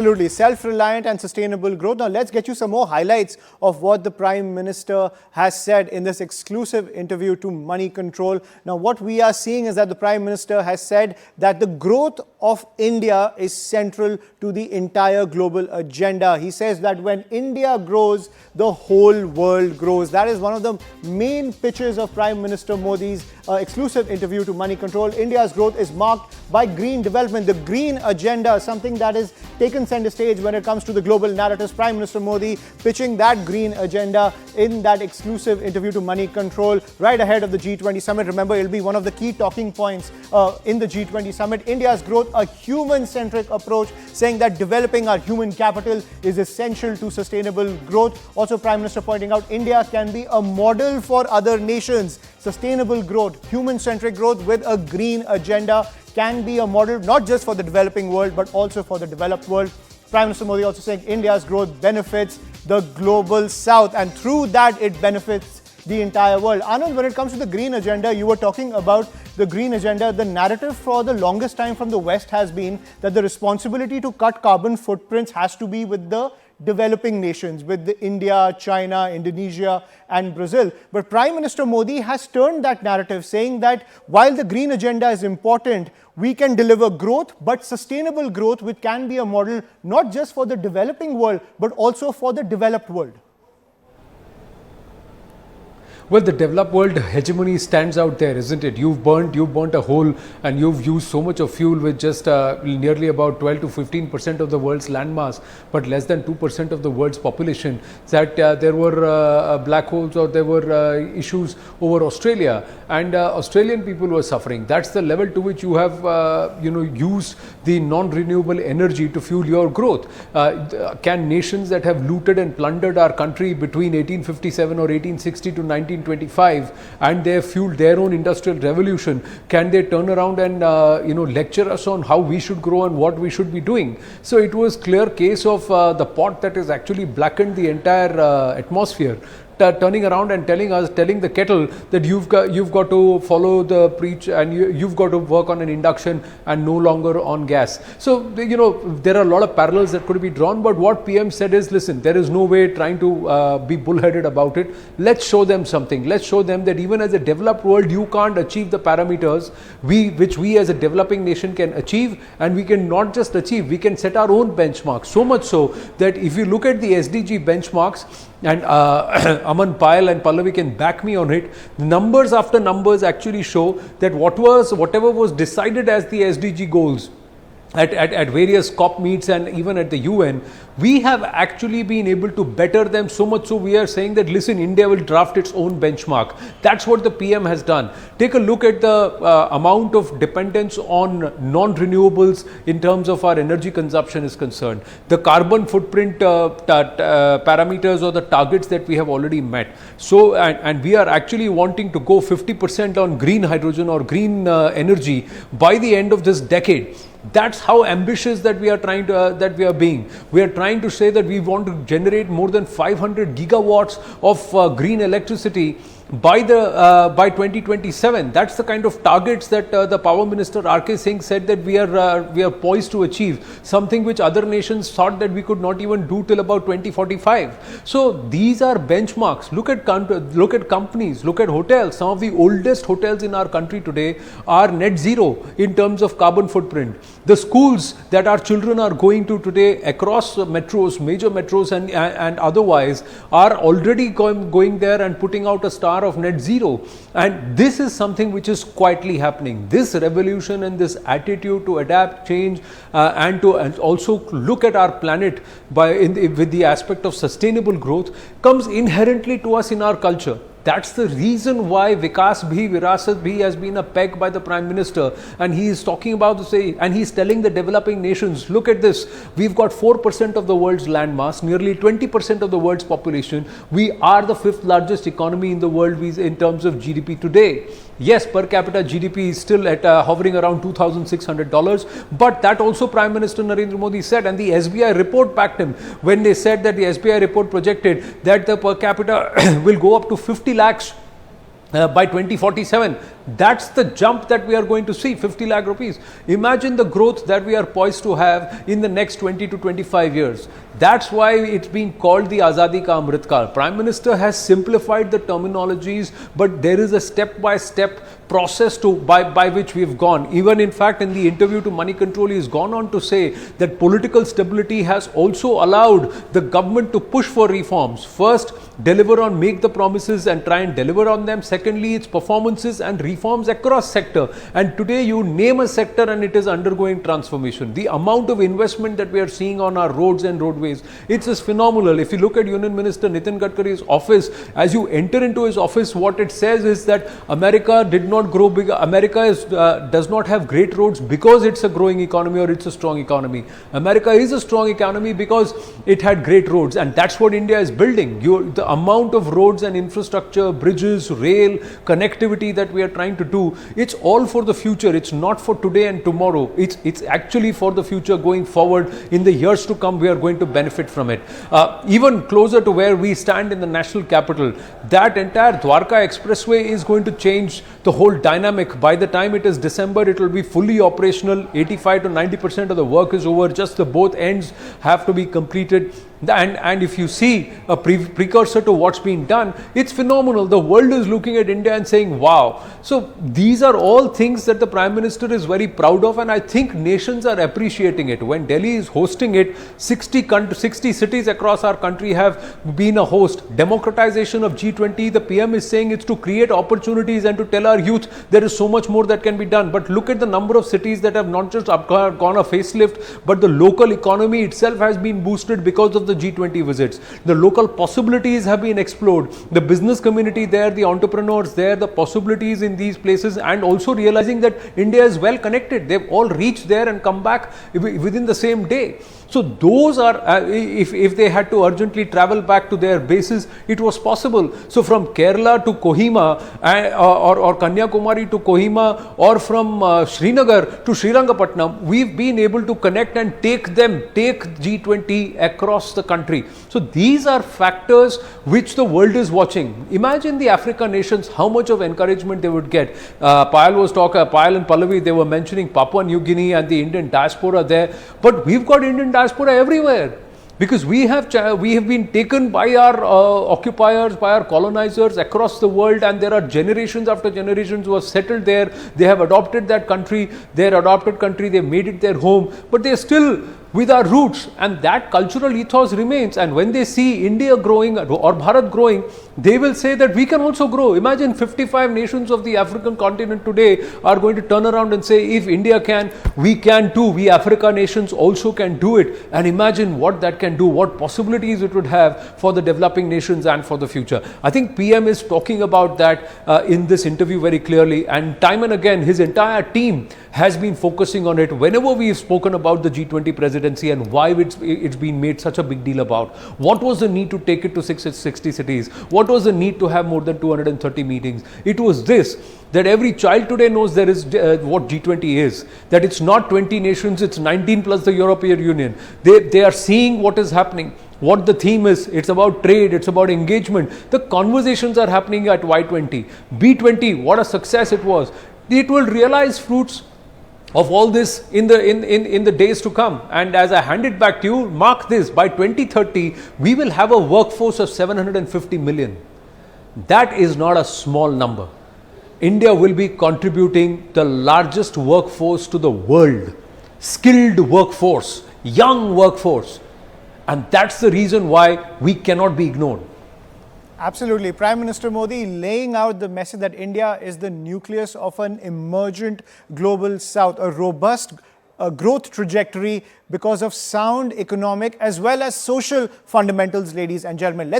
Absolutely. Self-reliant and sustainable growth. Now, let's get you some more highlights of what the Prime Minister has said in this exclusive interview to Moneycontrol. Now, what we are seeing is that the Prime Minister has said that the growth of India is central to the entire global agenda. He says that when India grows, the whole world grows. That is one of the main pitches of Prime Minister Modi's exclusive interview to Moneycontrol. India's growth is marked by green development. The green agenda, something that is taken center stage when it comes to the global narratives. Prime Minister Modi pitching that green agenda in that exclusive interview to Moneycontrol right ahead of the G20 summit. Remember, it'll be one of the key talking points in the G20 summit. India's growth, a human-centric approach, saying that developing our human capital is essential to sustainable growth. Also, Prime Minister pointing out India can be a model for other nations. Sustainable growth, human-centric growth with a green agenda can be a model not just for the developing world but also for the developed world. Prime Minister Modi also saying India's growth benefits the global south, and through that it benefits the entire world. Anand, when it comes to the green agenda, you were talking about the green agenda. The narrative for the longest time from the West has been that the responsibility to cut carbon footprints has to be with the developing nations, with India, China, Indonesia and Brazil. But Prime Minister Modi has turned that narrative, saying that while the green agenda is important, we can deliver growth, but sustainable growth, which can be a model not just for the developing world, but also for the developed world. Well, the developed world hegemony stands out there, isn't it? You've burnt a hole and you've used so much of fuel with just nearly about 12 to 15% of the world's landmass, but less than 2% of the world's population. That there were black holes, or there were issues over Australia, and Australian people were suffering. That's the level to which you have used the non-renewable energy to fuel your growth. Can nations that have looted and plundered our country between 1857 or 1860 to 1925 and they have fueled their own industrial revolution, can they turn around and lecture us on how we should grow and what we should be doing? So it was clear case of the pot that has actually blackened the entire atmosphere, turning around and telling the kettle that you've got to follow the preach, and you've got to work on an induction and no longer on gas. So there are a lot of parallels that could be drawn, but what PM said is, listen, there is no way trying to be bullheaded about it. Let's show them something. Let's show them that even as a developed world, you can't achieve the parameters which we as a developing nation can achieve, and we can not just achieve, we can set our own benchmarks. So much so that if you look at the SDG benchmarks, and Aman Payal and Pallavi can back me on it, numbers after numbers actually show that whatever was decided as the SDG goals at various COP meets and even at the UN, we have actually been able to better them, so much so we are saying that, listen, India will draft its own benchmark. That's what the PM has done. Take a look at the amount of dependence on non-renewables in terms of our energy consumption is concerned. The carbon footprint parameters or the targets that we have already met. So, and we are actually wanting to go 50% on green hydrogen or green energy by the end of this decade. That's how ambitious that we are being. We are trying to say that we want to generate more than 500 gigawatts of green electricity by 2027. That's the kind of targets that the Power Minister R.K. Singh said that we are poised to achieve, something which other nations thought that we could not even do till about 2045. So these are benchmarks. Look at companies, look at hotels. Some of the oldest hotels in our country today are net zero in terms of carbon footprint. The schools that our children are going to today across metros, major metros and otherwise, are already going there and putting out a star of net zero. And this is something which is quietly happening. This revolution and this attitude to adapt, change and also look at our planet with the aspect of sustainable growth comes inherently to us in our culture. That's the reason why Vikas Bhi, Virasat Bhi has been a peg by the Prime Minister, and he is talking about and he's telling the developing nations, look at this, we've got 4% of the world's landmass, nearly 20% of the world's population. We are the 5th largest economy in the world in terms of GDP today. Yes, per capita GDP is still at hovering around $2,600, but that also Prime Minister Narendra Modi said, and the SBI report backed him when they said that the SBI report projected that the per capita will go up to 50 lakhs by 2047. That's the jump that we are going to see, 50 lakh rupees. Imagine the growth that we are poised to have in the next 20 to 25 years. That's why it's been called the Azadi Ka Amrit Kal. Prime Minister has simplified the terminologies, but there is a step-by-step process by which we've gone. Even in fact, in the interview to Moneycontrol, he's gone on to say that political stability has also allowed the government to push for reforms. First, deliver on, make the promises and try and deliver on them. Secondly, its performances and reforms across sector. And today you name a sector and it is undergoing transformation. The amount of investment that we are seeing on our roads and roadways, it's just phenomenal. If you look at Union Minister Nitin Gadkari's office, as you enter into his office, what it says is that America did not grow big. America does not have great roads because it's a growing economy or it's a strong economy. America is a strong economy because it had great roads, and that's what India is building. The amount of roads and infrastructure, bridges, rail, connectivity that we are trying to do, it's all for the future. It's not for today and tomorrow. It's actually for the future going forward. In the years to come, we are going to benefit from it. Even closer to where we stand in the national capital, that entire Dwarka Expressway is going to change the whole dynamic. By the time it is December, it will be fully operational. 85 to 90% of the work is over. Just the both ends have to be completed. And if you see a precursor to what's being done, it's phenomenal. The world is looking at India and saying, wow. So these are all things that the Prime Minister is very proud of, and I think nations are appreciating it. When Delhi is hosting it, 60 cities across our country have been a host. Democratization of G20, the PM is saying it's to create opportunities and to tell our youth there is so much more that can be done. But look at the number of cities that have not just gone a facelift, but the local economy itself has been boosted because of the G20 visits. The local possibilities have been explored. The business community there, the entrepreneurs there, the possibilities in these places, and also realizing that India is well connected. They've all reached there and come back within the same day. So those are, if they had to urgently travel back to their bases, it was possible. So from Kerala to Kohima or Kanyakumari to Kohima, or from Srinagar to Srirangapatnam, we've been able to connect and take G20 across the country. So these are factors which the world is watching. Imagine the African nations, how much of encouragement they would get. Payal and Pallavi, they were mentioning Papua New Guinea and the Indian diaspora there, but we've got Indian diaspora everywhere, because we have been taken by our occupiers, by our colonizers across the world, and there are generations after generations who have settled there. They have adopted that country, their adopted country, they made it their home, but they are still with our roots, and that cultural ethos remains. And when they see India growing or Bharat growing, they will say that we can also grow. Imagine 55 nations of the African continent today are going to turn around and say, if India can, we can too. We Africa nations also can do it. And imagine what that can do, what possibilities it would have for the developing nations and for the future. I think PM is talking about that in this interview very clearly, and time and again his entire team has been focusing on it whenever we've spoken about the G20 presidency and why it's been made such a big deal about. What was the need to take it to 60 cities? What was the need to have more than 230 meetings? It was this, that every child today knows there is what G20 is, that it's not 20 nations, it's 19 plus the European Union. They are seeing what is happening, what the theme is. It's about trade, it's about engagement. The conversations are happening at Y20. B20, what a success it was. It will realize fruits of all this in the days to come. And as I hand it back to you, mark this, by 2030 we will have a workforce of 750 million. That is not a small number. India will be contributing the largest workforce to the world, skilled workforce, young workforce, and that's the reason why we cannot be ignored. Absolutely. Prime Minister Modi laying out the message that India is the nucleus of an emergent global south, a robust growth trajectory because of sound economic as well as social fundamentals, ladies and gentlemen. Let's